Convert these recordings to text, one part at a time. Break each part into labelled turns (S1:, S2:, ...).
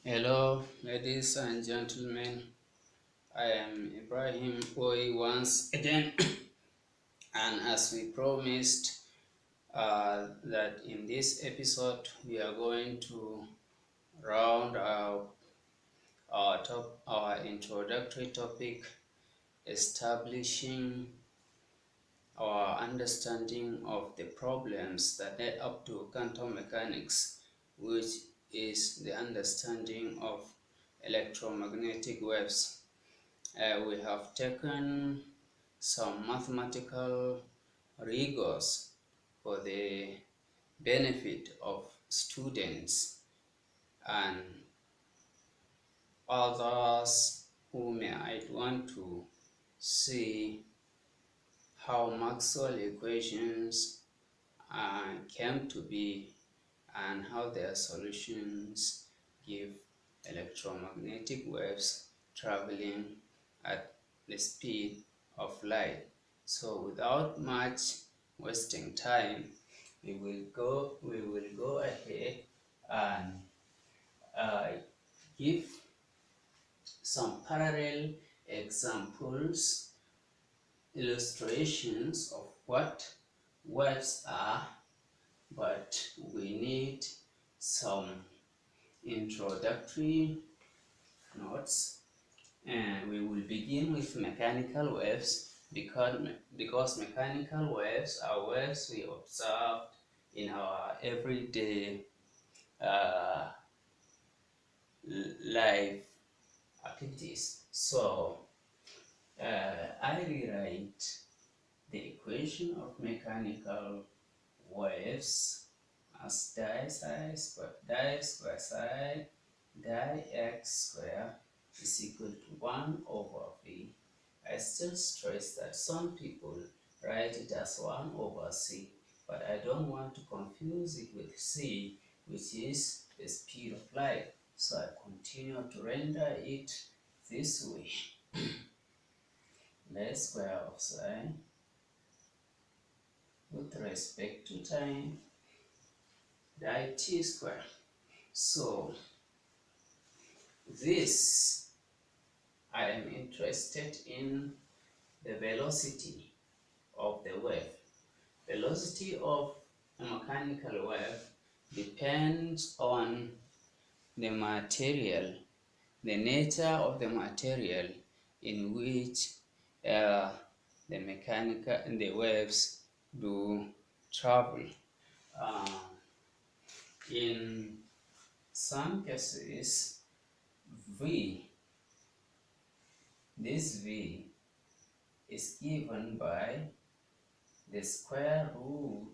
S1: Hello, ladies and gentlemen. I am Ibrahim Boy once again, and as we promised, that in this episode we are going to round out our introductory topic, establishing our understanding of the problems that led up to quantum mechanics, which is the understanding of electromagnetic waves. We have taken some mathematical rigors for the benefit of students and others who might want to see how Maxwell equations came to be and how their solutions give electromagnetic waves traveling at the speed of light. So without much wasting time, we will go ahead and uh, give some parallel examples, illustrations of what waves are, but we need some introductory notes, and we will begin with mechanical waves because mechanical waves are waves we observe in our everyday uh, life activities. So I rewrite the equation of mechanical waves as di square psi di x square is equal to 1 over v. I still stress that some people write it as 1 over c, but I don't want to confuse it with c, which is the speed of light, so I continue to render it this way. The square of psi with respect to time di t square. So this, I am interested in the velocity of the wave. Velocity of a mechanical wave depends on the material, the nature of the material in which the waves do travel. Uh, in some cases, V, this V is given by the square root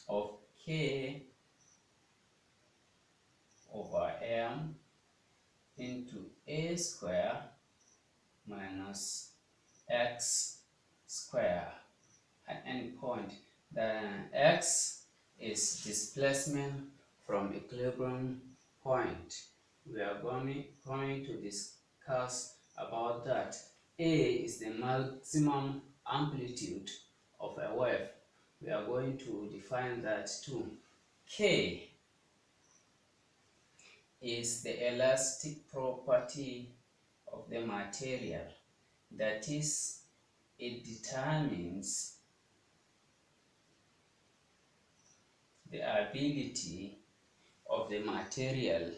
S1: of k over m into a square minus x square at any point. The x is displacement from equilibrium point. We are going to discuss about that. A is the maximum amplitude of a wave. We are going to define that too. K is the elastic property of the material. That is, it determines the ability of the material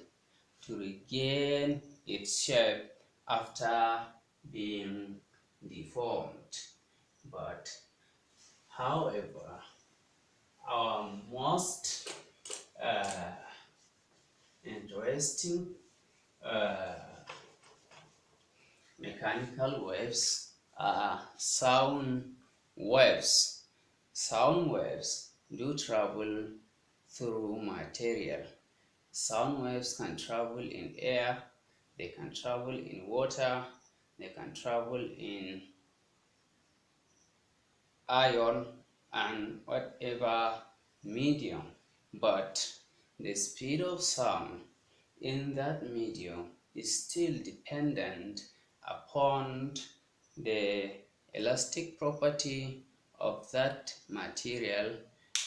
S1: to regain its shape after being deformed. But however, our most interesting mechanical waves are sound waves. Sound waves do travel through material. Sound waves can travel in air, they can travel in water, they can travel in iron and whatever medium. But the speed of sound in that medium is still dependent upon the elastic property of that material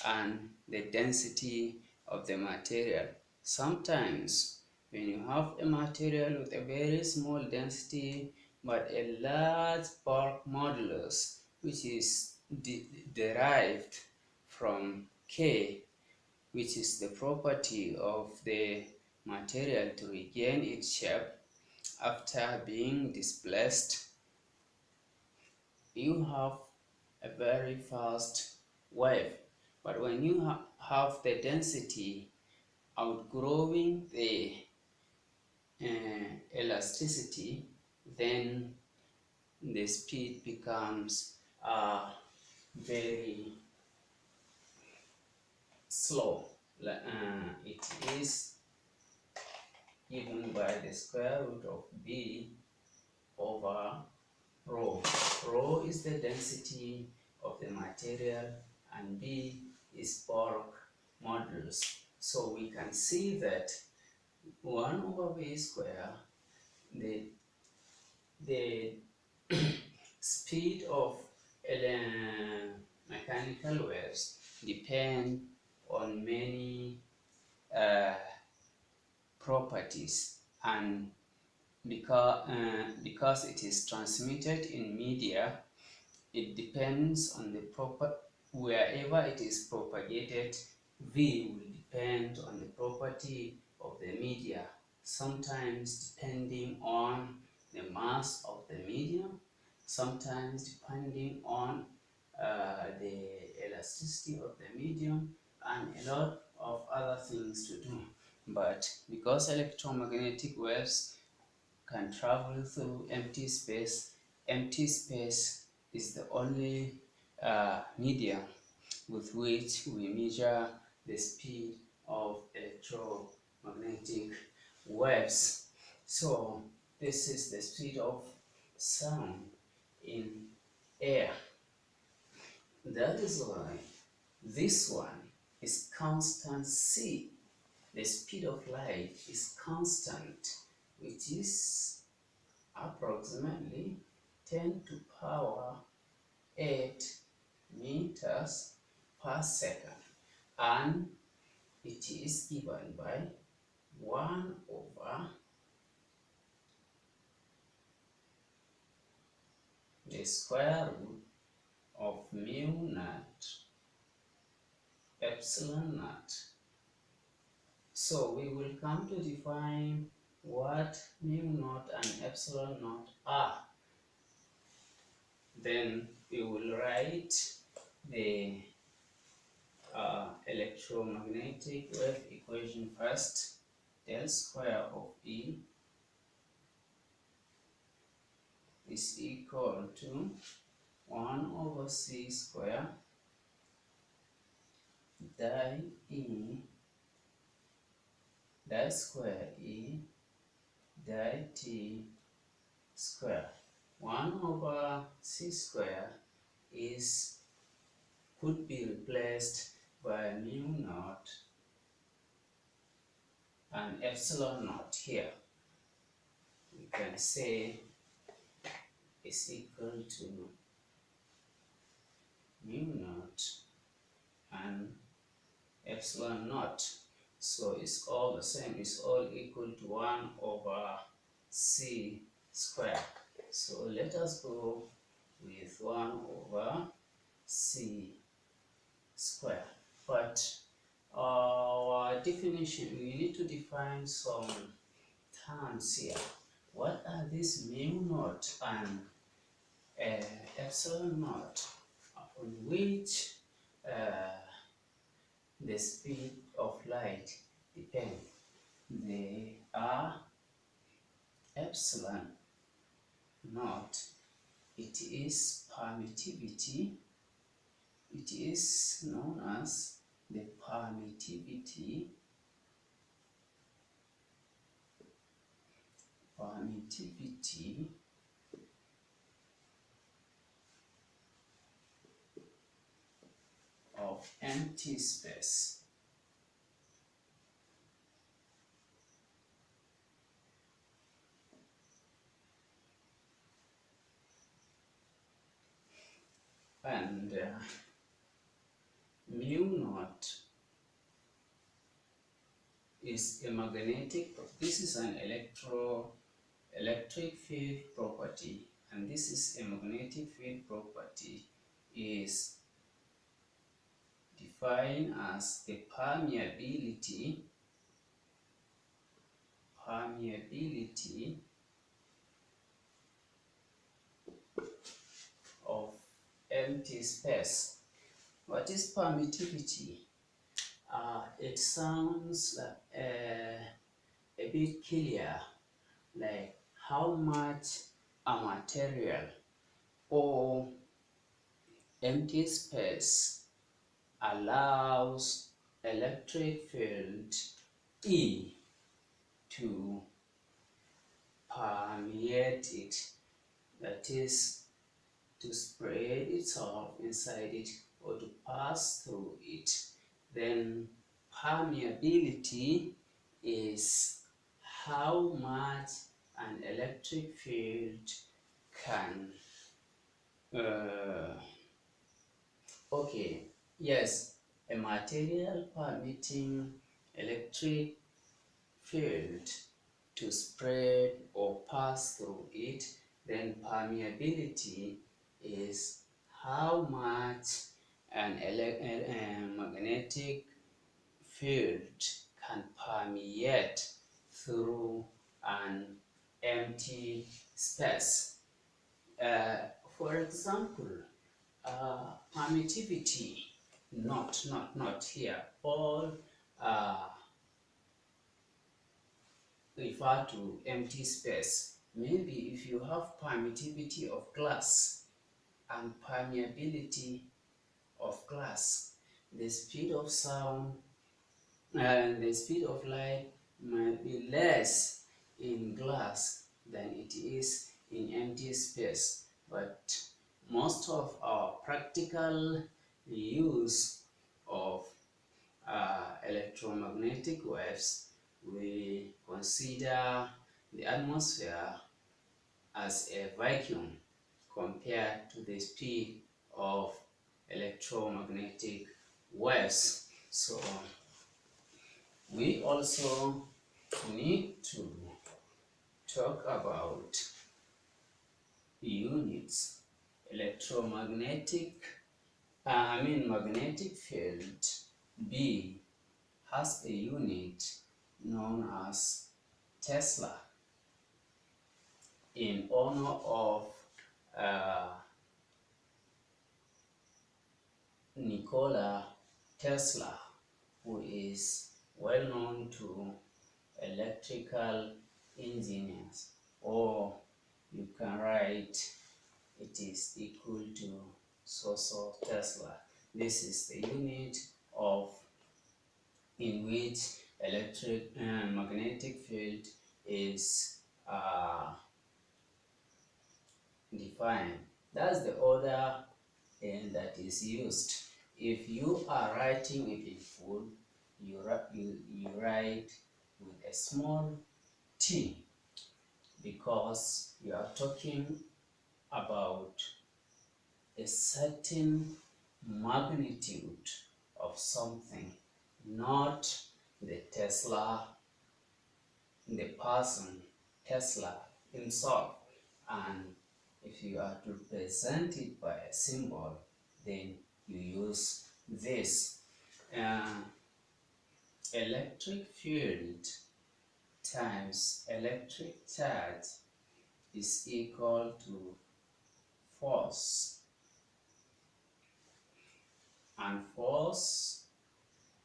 S1: and the density of the material. Sometimes when you have a material with a very small density but a large bulk modulus, which is derived from K, which is the property of the material to regain its shape after being displaced, you have a very fast wave. But when you have the density outgrowing the elasticity, then the speed becomes very slow. It is given by the square root of b over rho. Rho is the density of the material and b is bulk modulus. So we can see that 1 over v square, the speed of mechanical waves depend on many properties, and because it is transmitted in media, it depends on the wherever it is propagated, V will depend on the property of the media, sometimes depending on the mass of the medium, sometimes depending on the elasticity of the medium, and a lot of other things to do. But because electromagnetic waves can travel through empty space is the only medium with which we measure the speed of electromagnetic waves. So this is the speed of sound in air. That is why this one is constant c. The speed of light is constant, which is approximately 10 to power 8 meters per second, and it is given by 1 over the square root of mu naught epsilon naught. So we will come to define what mu naught and epsilon naught are. Then we will write the electromagnetic wave equation first. Del square of E is equal to 1 over c square di square E di t square. 1 over c square could be replaced by mu naught and epsilon naught here. We can say is equal to mu naught and epsilon naught. So it's all the same, it's all equal to 1 over c square. So let us go with 1 over c square. But our definition, we need to define some terms here. What are these mu naught and epsilon naught on which the speed of light depends? They are epsilon naught, it is permittivity. It is known as the permittivity of empty space. And mu naught is a magnetic. This is an electric field property, and this is a magnetic field property, is defined as the permeability of empty space. What is permittivity? It sounds a bit clear, like how much a material or empty space allows electric field E to permeate it, that is, to spread itself inside it or to pass through it. Then permeability is how much an electric field can okay, yes, a material permitting electric field to spread or pass through it, then permeability is how much a magnetic field can permeate through an empty space. Uh, for example, permittivity, not here, all refer to empty space. Maybe if you have permittivity of glass and permeability of glass, the speed of sound and the speed of light might be less in glass than it is in empty space. But most of our practical use of electromagnetic waves, we consider the atmosphere as a vacuum compared to the speed of electromagnetic waves. So we also need to talk about units. Magnetic field B has a unit known as Tesla in honor of Nikola Tesla, who is well known to electrical engineers, or you can write it is equal to so Tesla. This is the unit of in which magnetic field is defined. That's the order that is used. If you are writing it in full, you write with a small t, because you are talking about a certain magnitude of something, not the person Tesla himself. And if you are to present it by a symbol, then you use this. Electric field times electric charge is equal to force, and force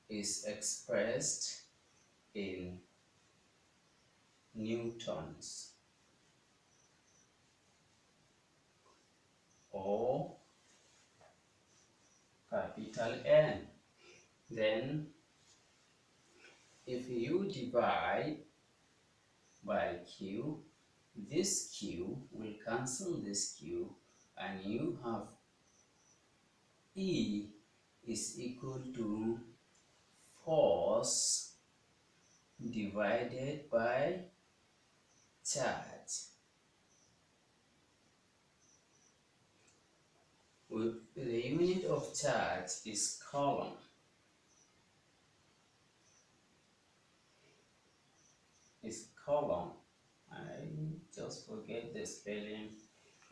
S1: is expressed in newtons or capital N. Then if you divide by Q, this Q will cancel this Q, and you have E is equal to force divided by charge. The unit of charge is coulomb. is column. I just forget the spelling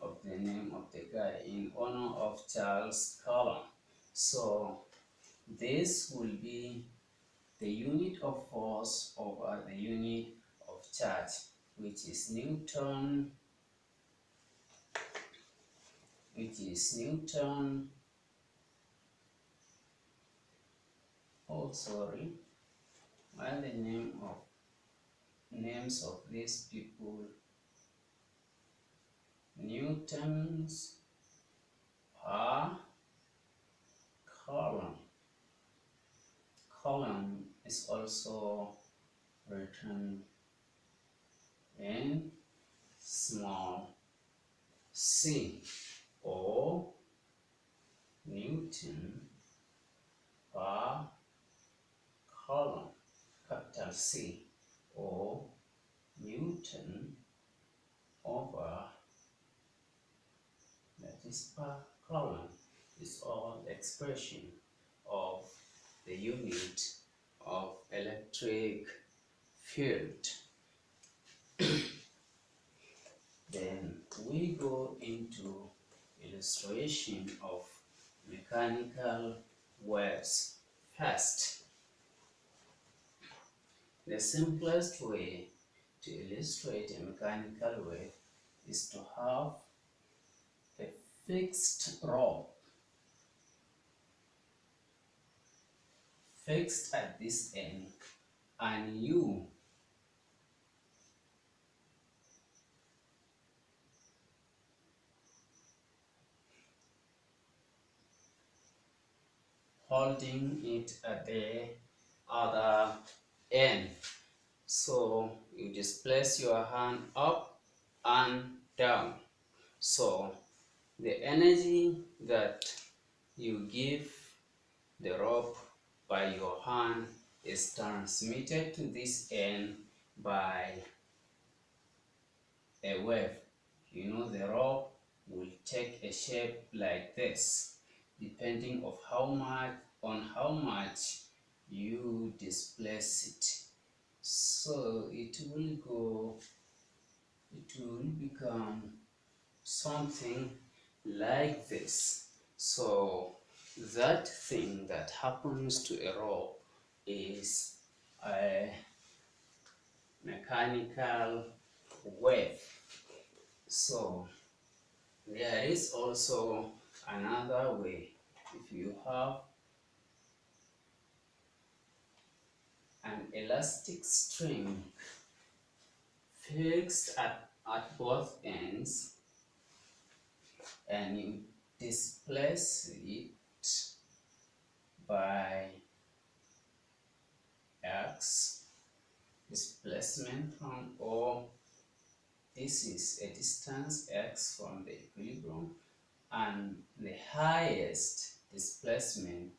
S1: of the name of the guy in honor of Charles Coulomb. So this will be the unit of force over the unit of charge, which is Newton, oh sorry, while the names of these people, newtons per column. Column is also written in small c, or Newton per column, capital C, or Newton over, that is per column, is all expression of the unit of electric field. Then we go into illustration of mechanical waves. First, the simplest way to illustrate a mechanical wave is to have a fixed rod fixed at this end, and you holding it at the other end. So you just place your hand up and down. So the energy that you give the rope by your hand is transmitted to this end by a wave. You know, the rope will take a shape like this, depending on how much you displace it. So it will become something like this. So that thing that happens to a rope is a mechanical wave. So there is also another way. If you have an elastic string fixed at both ends, and you displace it by x displacement from, or this is a distance x from the equilibrium, and the highest displacement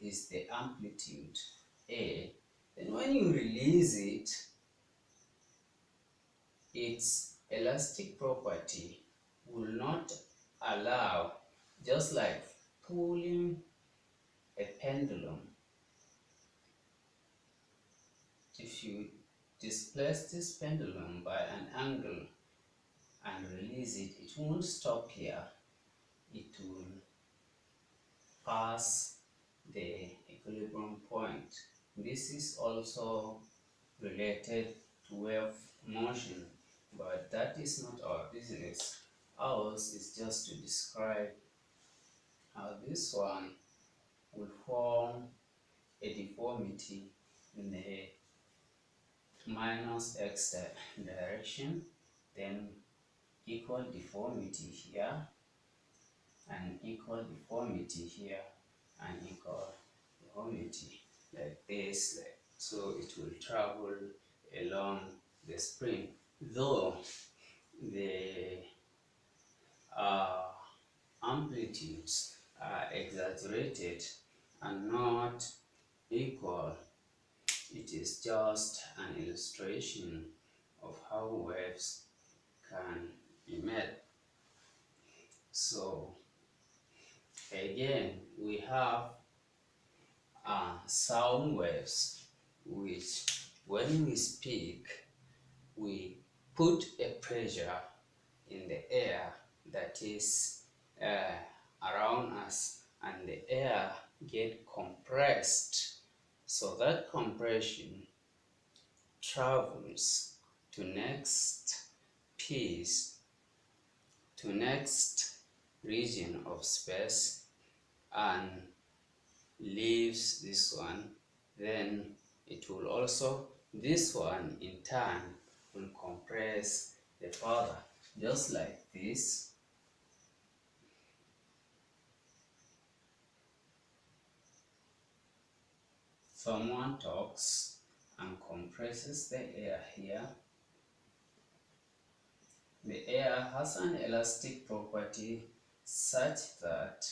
S1: is the amplitude a. Then when you release it, its elastic property will not allow, just like pulling a pendulum. If you displace this pendulum by an angle and release it, it won't stop here. It will pass the equilibrium point. This is also related to wave motion, but that is not our business. Ours is just to describe how this one will form a deformity in the minus x direction, then equal deformity here, and equal deformity here, and equal deformity like this. So it will travel along the spring, though the amplitudes are exaggerated and not equal. It is just an illustration of how waves can be made. So again, we have sound waves, which when we speak, we put a pressure in the air that is around us, and the air get compressed. So that compression travels to next piece, to next region of space, and leaves this one. Then it will also, this one in turn will compress the further, just like this. Someone talks and compresses the air here. The air has an elastic property such that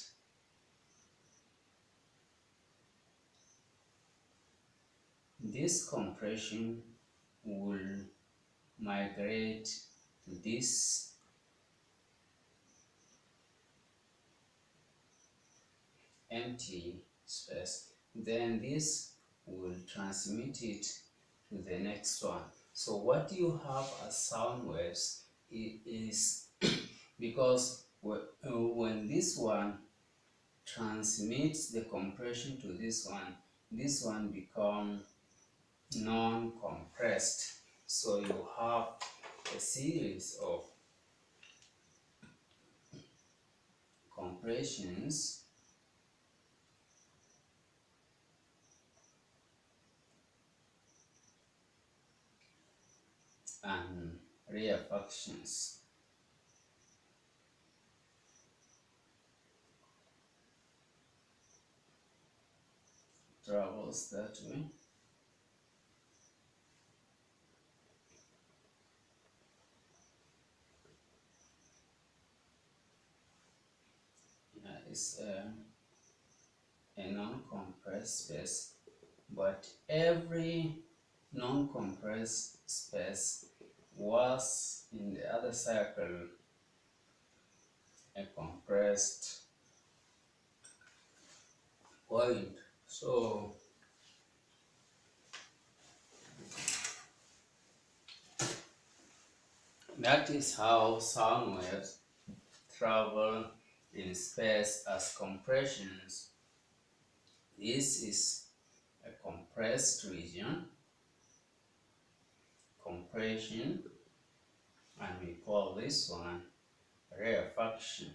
S1: this compression will migrate to this empty space. Then this will transmit it to the next one. So what you have as sound waves is because when this one transmits the compression to this one become non-compressed. So you have a series of compressions and rarefactions. Travels that way. Yeah, it's a non-compressed space, but every non-compressed space was in the other circle a compressed point. So that is how sound waves travel in space as compressions. This is a compressed region, compression, and we call this one rarefaction.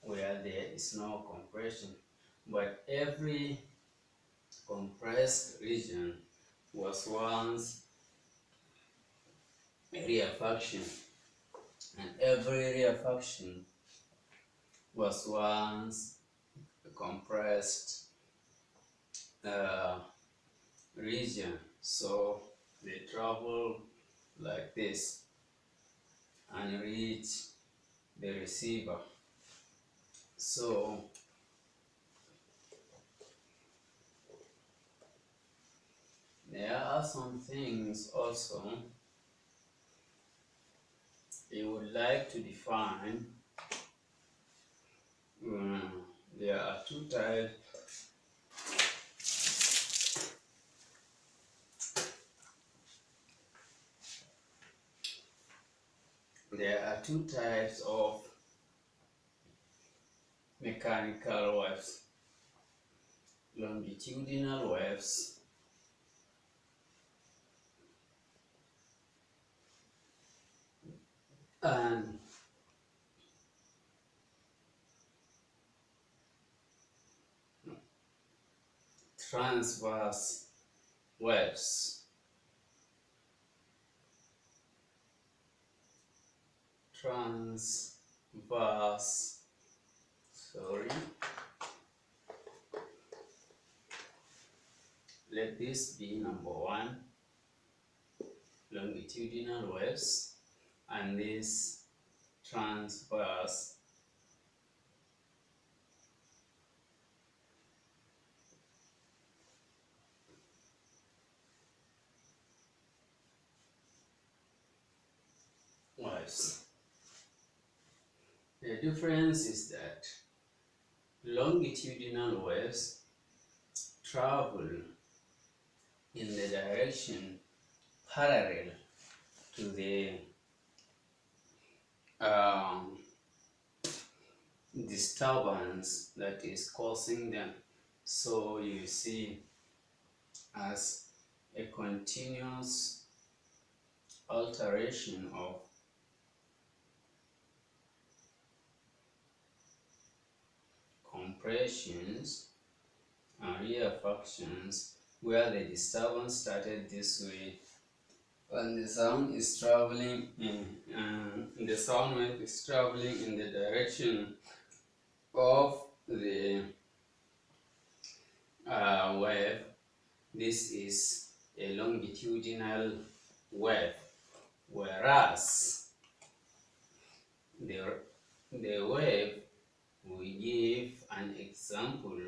S1: Where there is no compression, but every compressed region was once a rarefaction, and every rarefaction was once a compressed region. So they travel like this and reach the receiver. So there are some things also you would like to define. There are two types. There are two types of mechanical waves: longitudinal waves and transverse waves. Transverse, sorry, let this be number one, longitudinal waves, and this transverse waves. The difference is that longitudinal waves travel in the direction parallel to the um, disturbance that is causing them. So you see as a continuous alteration of compressions and rearfractions, where the disturbance started this way and the sound is traveling the sound wave is traveling in the direction of the wave. This is a longitudinal wave, whereas the, the wave, we give an example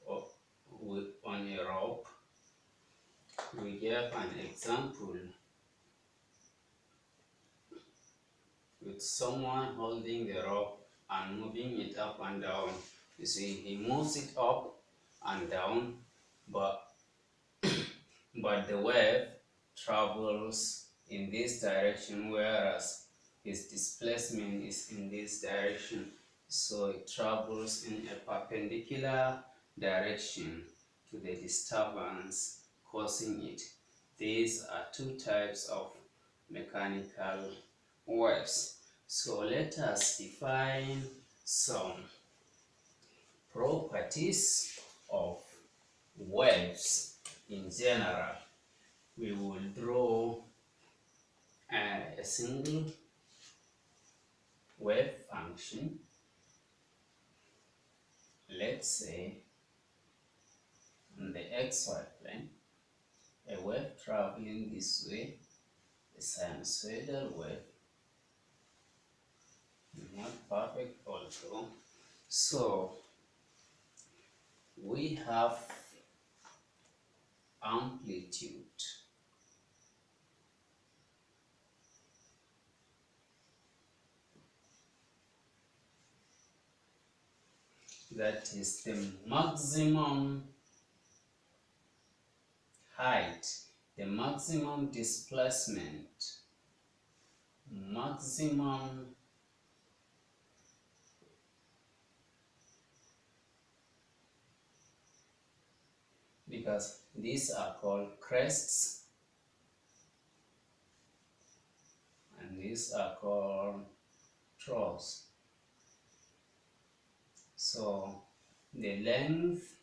S1: of, on a rope. We give an example with someone holding the rope and moving it up and down. You see, he moves it up and down, but the wave travels in this direction, whereas his displacement is in this direction. So it travels in a perpendicular direction to the disturbance causing it. These are two types of mechanical waves. So let us define some properties of waves in general. We will draw a single wave function. Let's say on the xy plane, a wave traveling this way, a sinusoidal wave, not perfect also. So we have amplitude. That is the maximum height, the maximum displacement, maximum because these are called crests and these are called troughs. So the length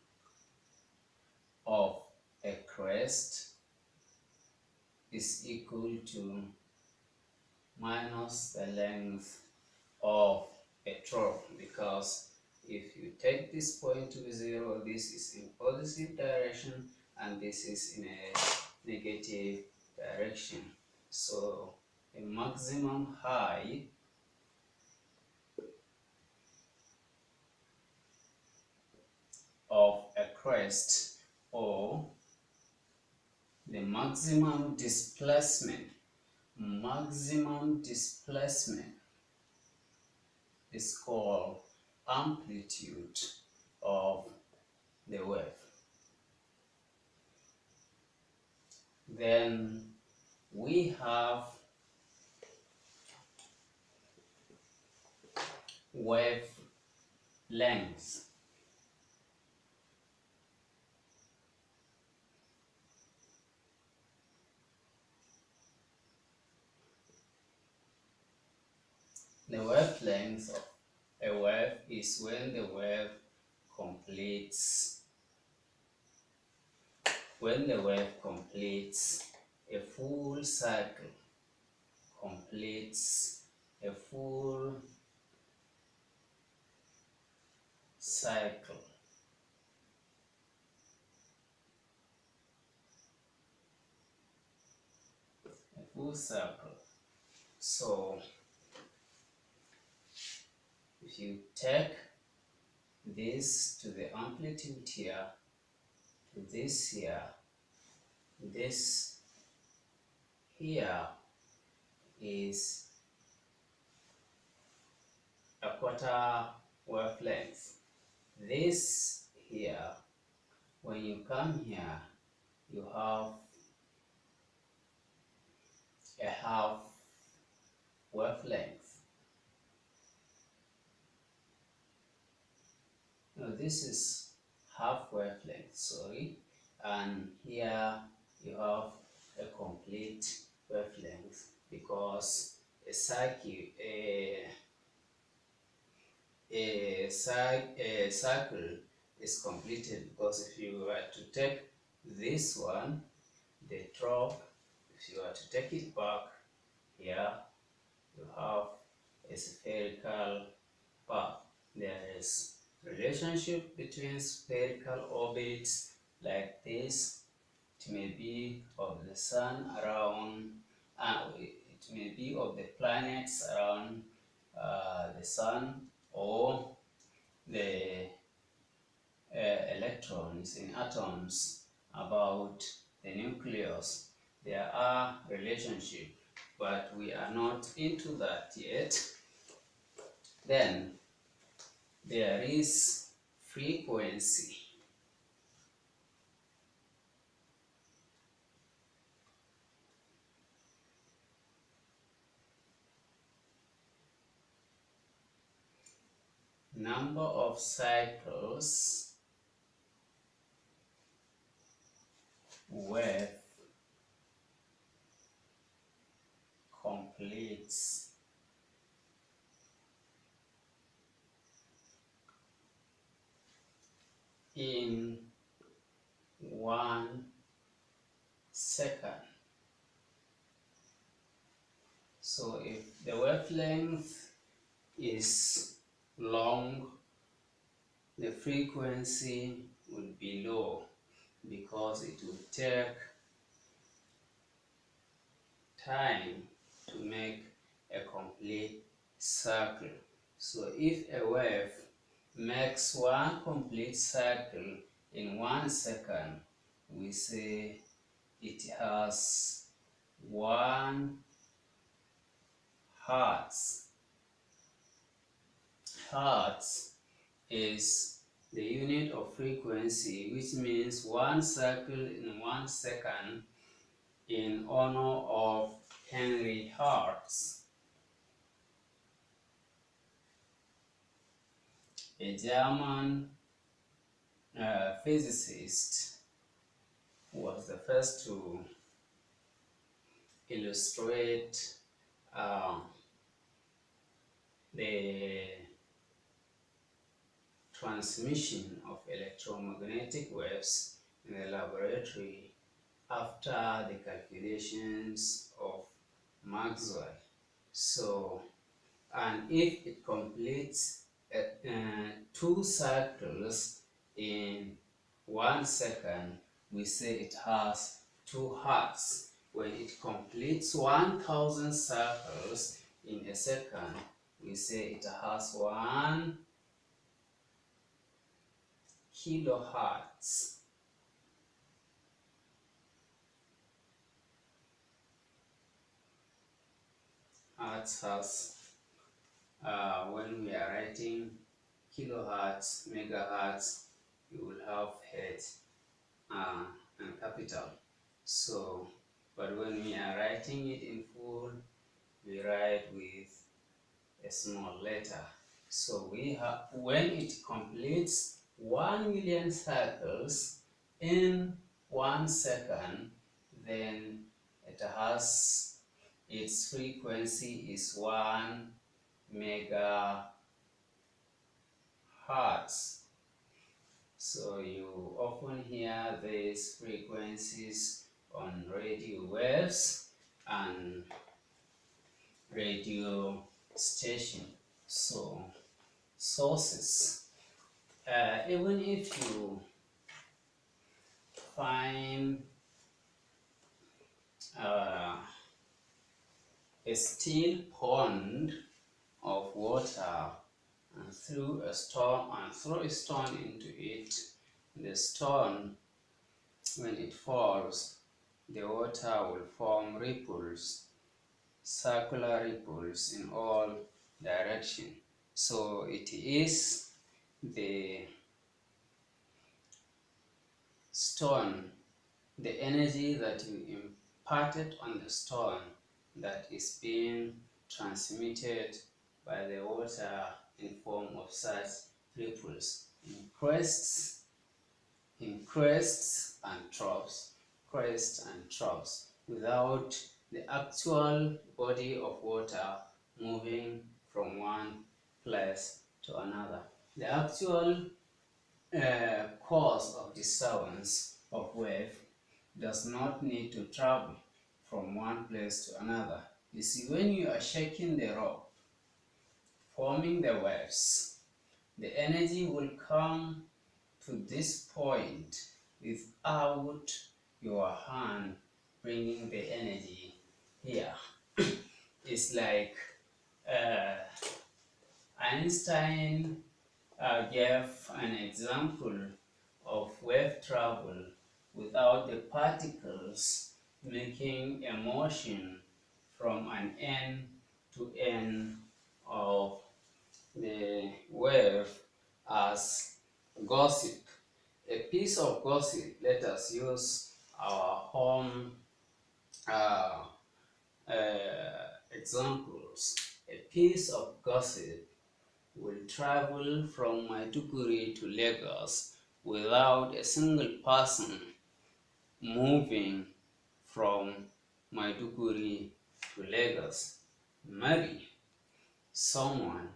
S1: of a crest is equal to minus the length of a trough, because if you take this point to be 0, this is in positive direction and this is in a negative direction. So a maximum height of a crest, or the maximum displacement is called amplitude of the wave. Then we have wave length. The wavelength of a wave is when the wave completes a full cycle, completes a full cycle. A full cycle. So if you take this to the amplitude here, to this here, this here is a quarter wavelength. This here When you come here, you have a half wavelength. No, this is half wavelength, sorry. And here you have a complete wavelength, because a circle, a circle is completed, because if you were to take this one, the drop, if you were to take it back here, you have a spherical path. There is relationship between spherical orbits like this. It may be of the sun around, it may be of the planets around the sun, or the electrons in atoms about the nucleus. There are relationships, but we are not into that yet. Then there is frequency. Number of cycles wave completes in 1 second. So if the wavelength is long, the frequency would be low, because it will take time to make a complete circle. So if a wave makes one complete circle in 1 second, we say it has 1 hertz. Hertz is the unit of frequency, which means one circle in 1 second, in honor of Henry Hertz, a German physicist, who was the first to illustrate the transmission of electromagnetic waves in the laboratory after the calculations of Maxwell. So, and if it completes 2 circles in 1 second, we say it has 2 hertz. When it completes 1,000 circles in a second, we say it has 1 kilohertz. Hertz has, when we are writing kilohertz, megahertz, you will have hertz and capital. So, but when we are writing it in full, we write with a small letter. So we have, when it completes 1 million circles in 1 second, then it has, its frequency is 1 megahertz. So you often hear these frequencies on radio waves and radio station. So sources, even if you find a still pond of water and throw a stone into it, the stone, when it falls, the water will form ripples, circular ripples in all directions. So it is the stone, the energy that you imparted on the stone that is being transmitted by the water in form of such ripples in crests and troughs, without the actual body of water moving from one place to another. The actual cause of disturbance of wave does not need to travel from one place to another. You see, when you are shaking the rope, forming the waves, the energy will come to this point without your hand bringing the energy here. It's like Einstein gave an example of wave travel without the particles making a motion from an end to end of the wave as gossip. A piece of gossip, let us use our home uh, examples. A piece of gossip will travel from Maiduguri to Lagos without a single person moving from Maiduguri to Lagos. Maybe someone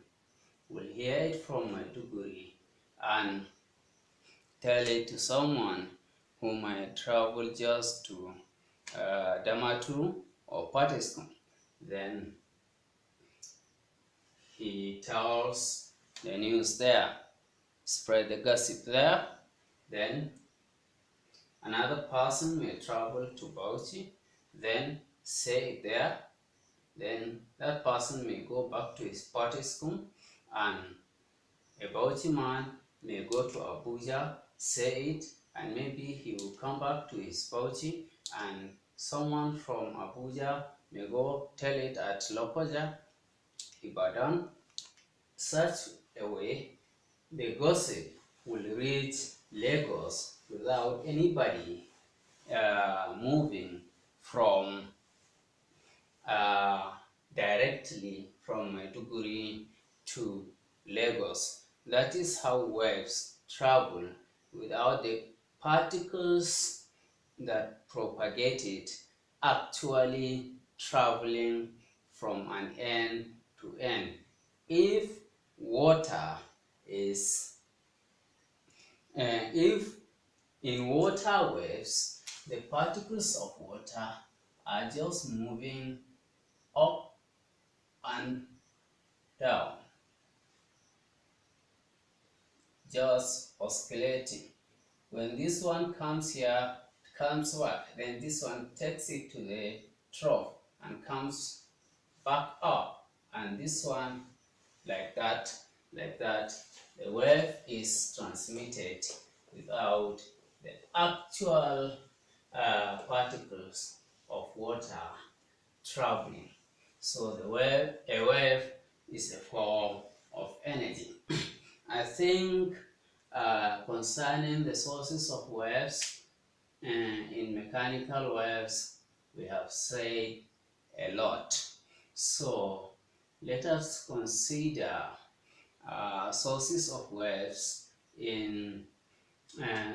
S1: will hear it from Maiduguri and tell it to someone who might travel just to Damaturu or Patiskum. Then he tells the news there, spread the gossip there. Then another person may travel to Bauchi, then say it there. Then that person may go back to his Patiskum, and a Bauchi man may go to Abuja, say it, and maybe he will come back to his Bauchi, and someone from Abuja may go tell it at Lokoja, Ibadan. Such a way, the gossip will reach Lagos without anybody moving from directly from Maiduguri to Lagos. That is how waves travel without the particles that propagate it actually traveling from an end to end. If water is, if in water waves, the particles of water are just moving up and down, just oscillating. When this one comes here, comes back, then this one takes it to the trough and comes back up, and this one like that, like that. The wave is transmitted without the actual particles of water traveling. So a wave is a form of energy. I think concerning the sources of waves in mechanical waves, we have said a lot. So let us consider sources of waves in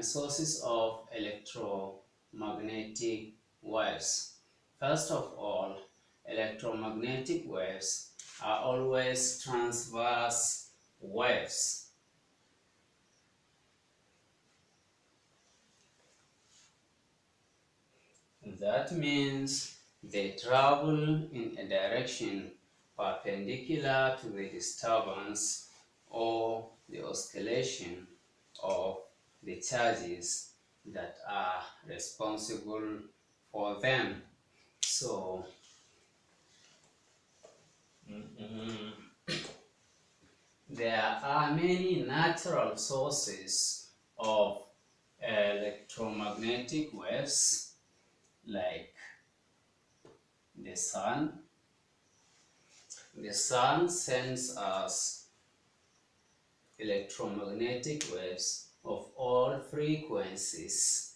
S1: sources of electromagnetic waves. First of all, electromagnetic waves are always transverse waves. That means they travel in a direction perpendicular to the disturbance or the oscillation of the charges that are responsible for them. So, there are many natural sources of electromagnetic waves, like the sun. The sun sends us electromagnetic waves of all frequencies,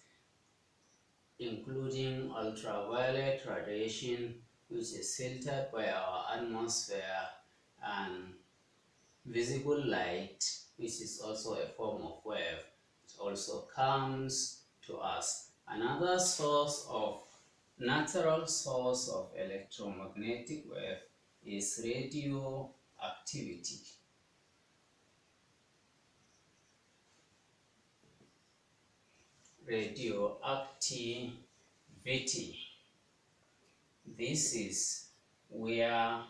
S1: including ultraviolet radiation, which is filtered by our atmosphere, and visible light, which is also a form of wave. It also comes to us. Another natural source of electromagnetic wave is radioactivity. Radioactivity. This is where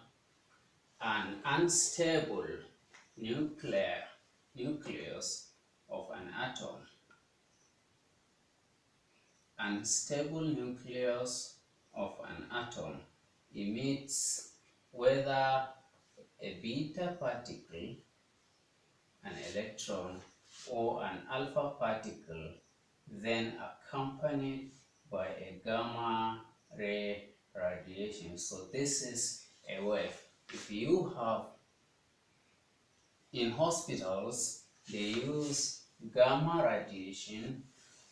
S1: an unstable nucleus of an atom, emits whether a beta particle, an electron, or an alpha particle, then accompanied by a gamma ray radiation. So this is a wave. If you have, in hospitals, they use gamma radiation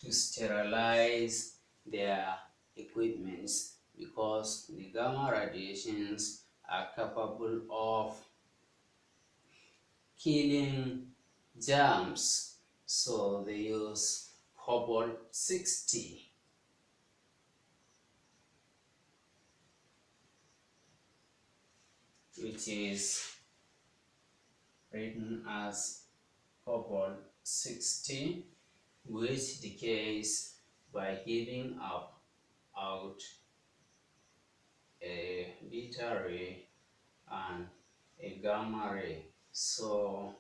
S1: to sterilize their equipments, because the gamma radiations are capable of killing germs. So they use cobalt 60, which is written as cobalt 60, which decays by giving out a beta ray and a gamma ray. So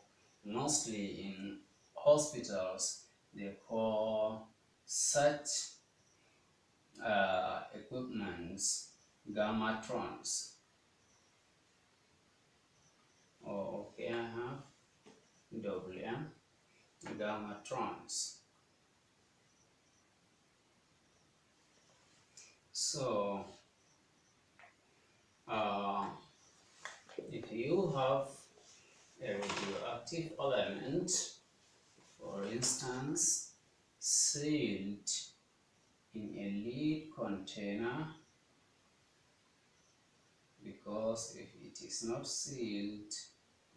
S1: mostly in hospitals, they call such equipments gammatrons. Oh, okay, I have double M, gammatrons. So if you have a radioactive element, for instance, sealed in a lead container, because if it is not sealed,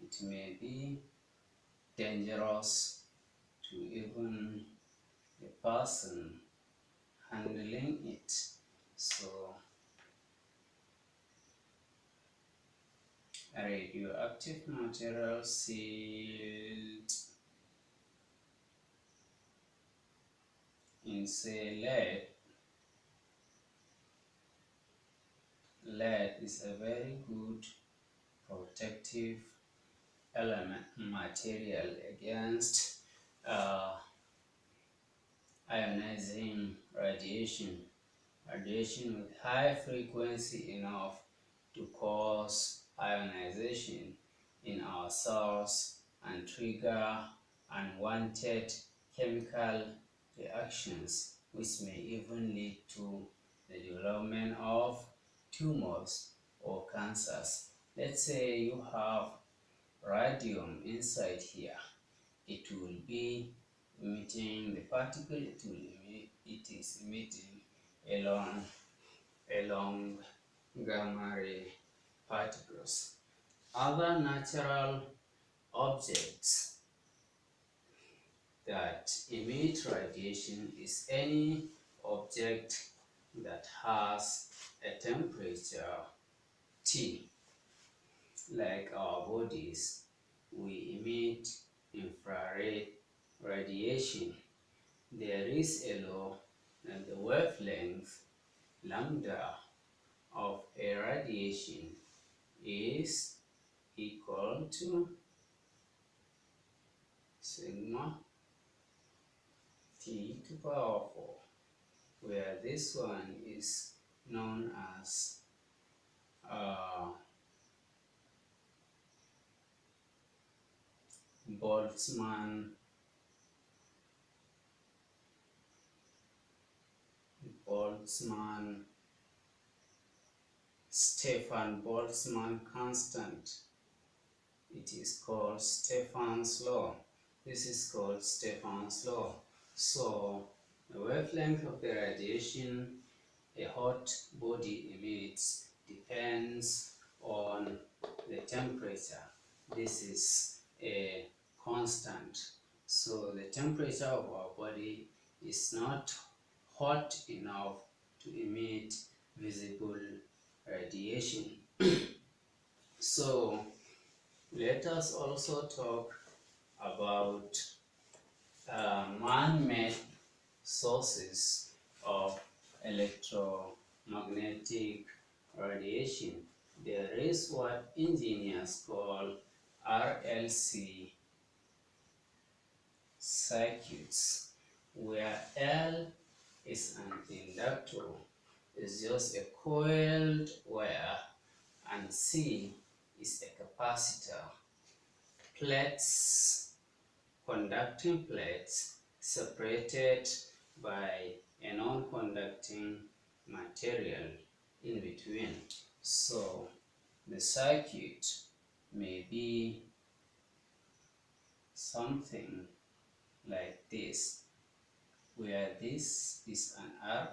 S1: it may be dangerous to even the person handling it. So a radioactive material sealed in, say, lead. Lead is a very good protective material against ionizing radiation with high frequency enough to cause ionization in our cells and trigger unwanted chemical reactions, which may even lead to the development of tumors or cancers. Let's say you have radium inside here. It will be emitting the particle, it is emitting along gamma ray particles. Other natural objects that emit radiation is any object that has a temperature T. Like our bodies, we emit infrared radiation. There is a law that the wavelength lambda of a radiation is equal to sigma T to power 4, where this one is known as Stefan Boltzmann constant. It is called Stefan's law. This is called Stefan's law. So The wavelength of the radiation a hot body emits depends on the temperature. This is a constant. So the temperature of our body is not hot enough to emit visible radiation. So let us also talk about man-made sources of electromagnetic radiation. There is what engineers call RLC circuits, where L is an inductor, is just a coiled wire, and C is a capacitor. Plates, conducting plates separated by a non-conducting material in between. So the circuit may be something like this, where this is an R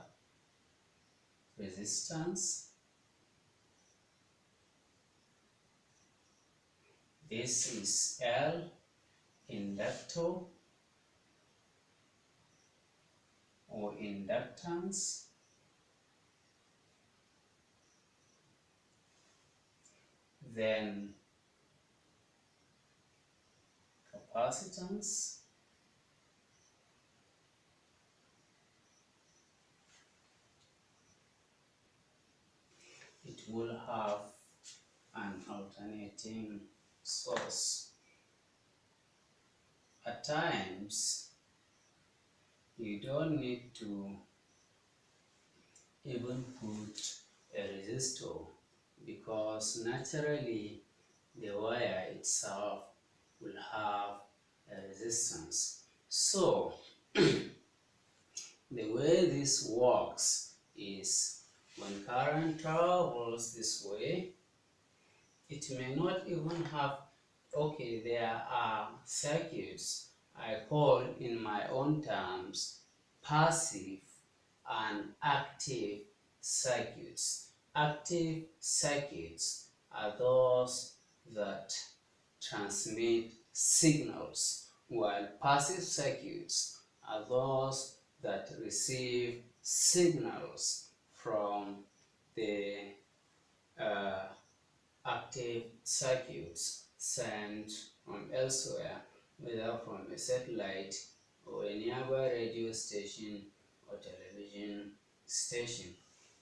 S1: resistance, this is L inductor or inductance, then capacitance, it will have an alternating source. At times, you don't need to even put a resistor, because naturally the wire itself will have a resistance. So the way this works is, when current travels this way, it may not even have, okay, there are circuits I call in my own terms passive and active circuits. Active circuits are those that transmit signals, while passive circuits are those that receive signals from the active circuits sent from elsewhere, whether from a satellite or a nearby radio station or television station.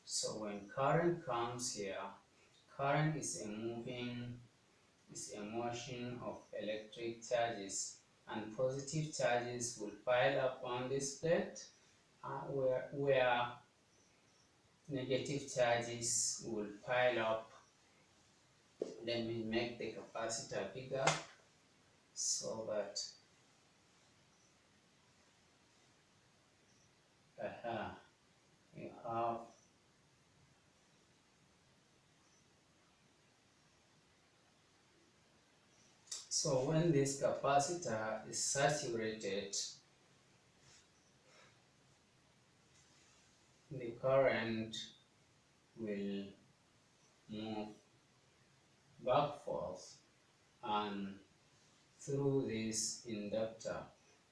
S1: So when current comes here, current is a motion of electric charges, and positive charges will pile up on this plate, where negative charges will pile up. Let me make the capacitor bigger so that you have so when this capacitor is saturated, the current will move back forth and through this inductor.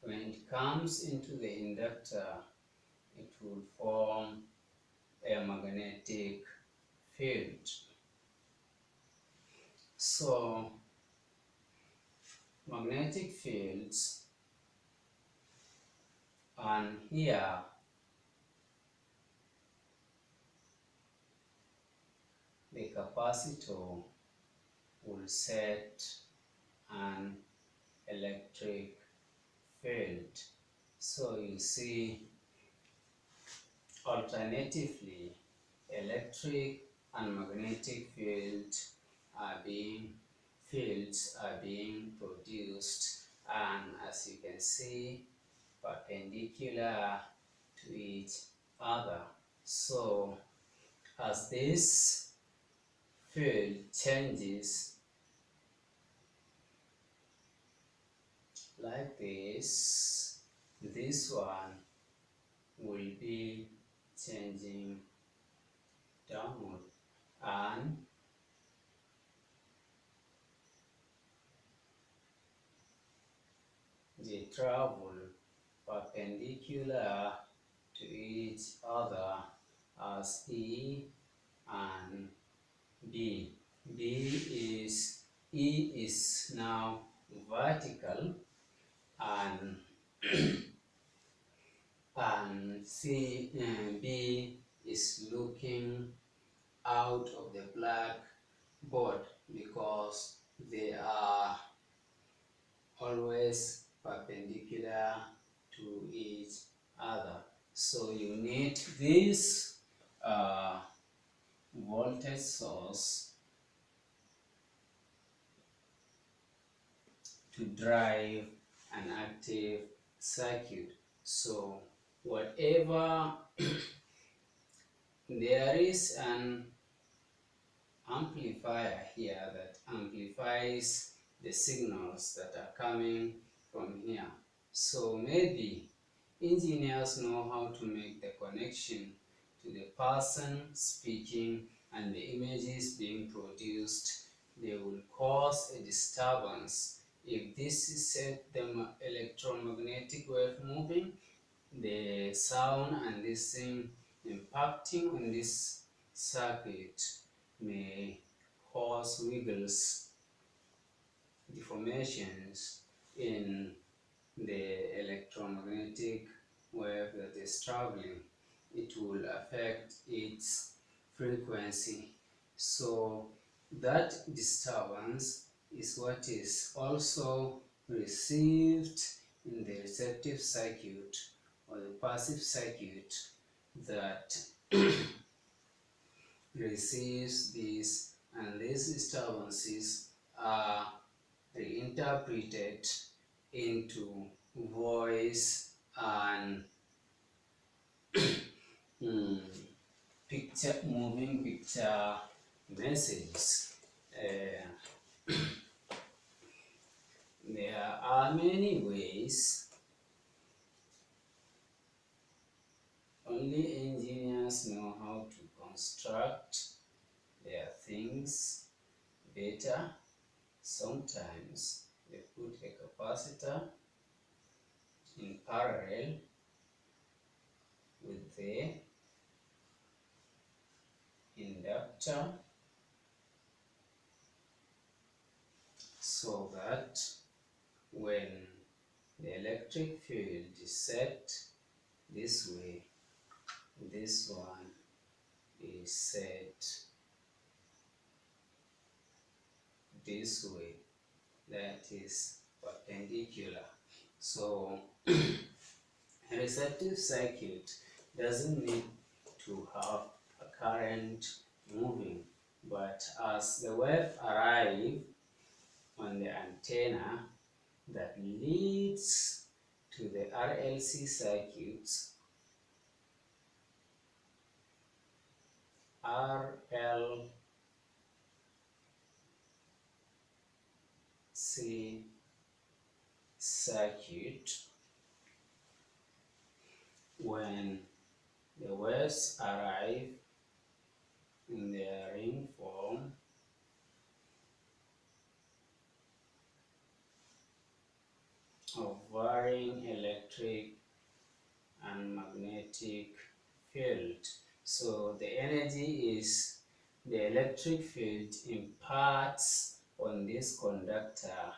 S1: When it comes into the inductor, it will form a magnetic field. So magnetic fields, and here the capacitor will set an electric field. So you see, alternatively, electric and magnetic fields are being produced, and as you can see, perpendicular to each other. So as this field changes like this one will be changing downward, and they travel perpendicular to each other as E and B. E is now vertical, and B is looking out of the blackboard because they are always perpendicular to each other. So you need this voltage source to drive an active circuit. So whatever there is an amplifier here that amplifies the signals that are coming from here. So maybe engineers know how to make the connection to the person speaking and the images being produced. They will cause a disturbance. If this is set the electromagnetic wave moving, the sound and this thing impacting on this circuit may cause wiggles, deformations in the electromagnetic wave that is traveling. It will affect its frequency. So that disturbance is what is also received in the receptive circuit or the passive circuit that receives these, and these disturbances are reinterpreted into voice and moving picture messages. There are many ways. Only engineers know how to construct their things better. Sometimes they put a capacitor in parallel with the inductor so that when the electric field is set this way, this one is set this way, that is perpendicular. So a receptive circuit doesn't need to have a current moving, but as the wave arrives on the antenna that leads to the RLC circuits, RLC circuit, when the waves arrive in their ring form, of varying electric and magnetic field. So the energy is the electric field imparts on this conductor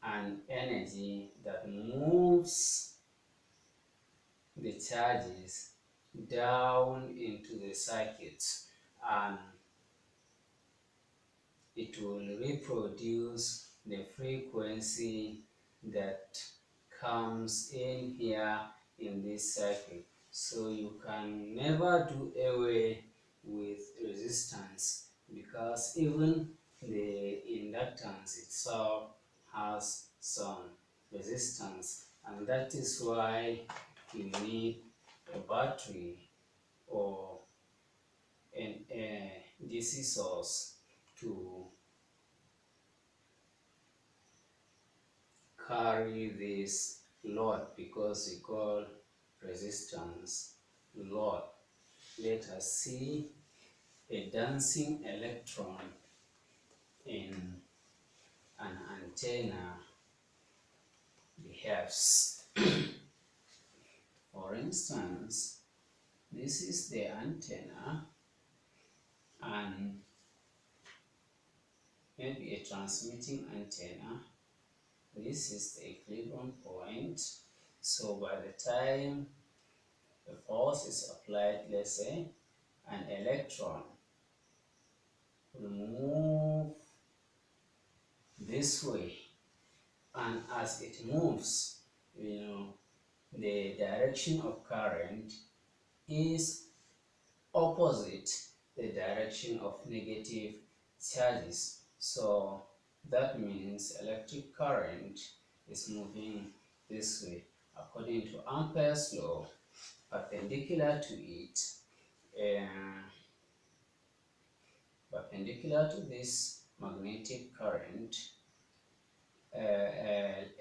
S1: an energy that moves the charges down into the circuits, and it will reproduce the frequency that comes in here in this circuit. So you can never do away with resistance, because even the inductance itself has some resistance, and that is why you need a battery or a DC source to carry this load, because we call resistance load. Let us see a dancing electron in an antenna behaves. For instance, this is the antenna and maybe a transmitting antenna. This is the equilibrium point. So by the time the force is applied, let's say, an electron will move this way, and as it moves, the direction of current is opposite the direction of negative charges. So that means electric current is moving this way. According to Ampere's law, perpendicular to it, perpendicular to this magnetic current,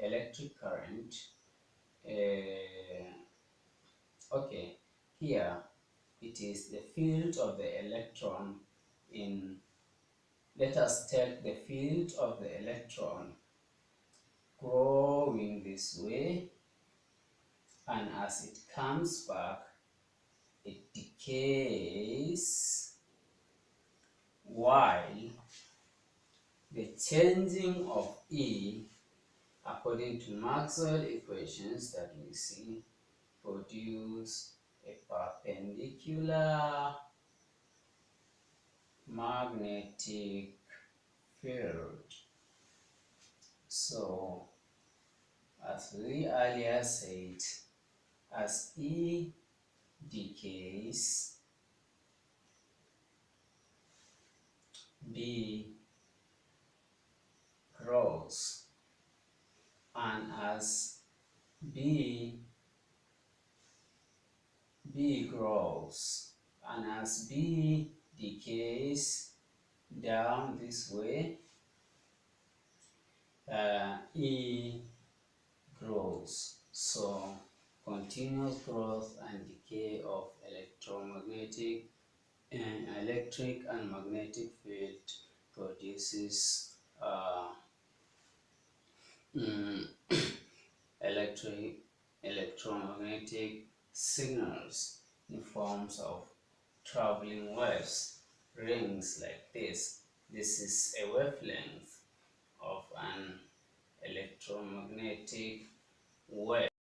S1: electric current, okay, here it is the field of the electron in, let us take the field of the electron growing this way, and as it comes back, it decays, while the changing of E, according to Maxwell equations that we see, produce a perpendicular magnetic field. So, as we earlier said, as E decays, B grows, and as B grows, and as B decays down this way, E grows. So continuous growth and decay of electric and magnetic field produces electromagnetic signals in forms of traveling waves, rings like this. This is a wavelength of an electromagnetic wave.